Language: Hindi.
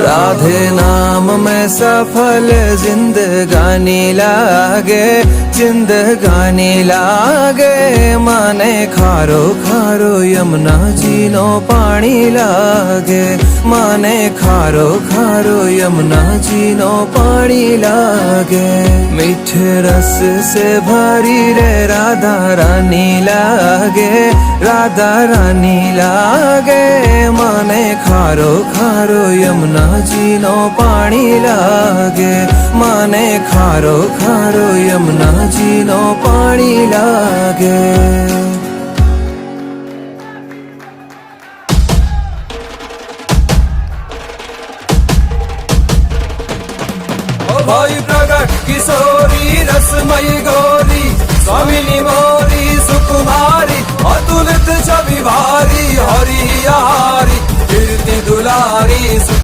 राधे नाम में सफल जिंदगानी लागे, जिंदगानी लागे। माने खारो खारो यमुना जी नो पानी लागे, माने खारो खारो यमुना जी नो पानी लागे। मीठे रस से भरी रे राधा रानी लागे, राधा रानी लागे। माने खारो खारो यमुना जी नो पानी लागे, माने खारो खारो यमुना जी नो पानी लागे। भाई प्रगट किशोरी रसमयी गौरी, स्वामिनी मोरी सुकुमारी, अतुलित छवि भारी हरि हारी कीर्ति दुलारी।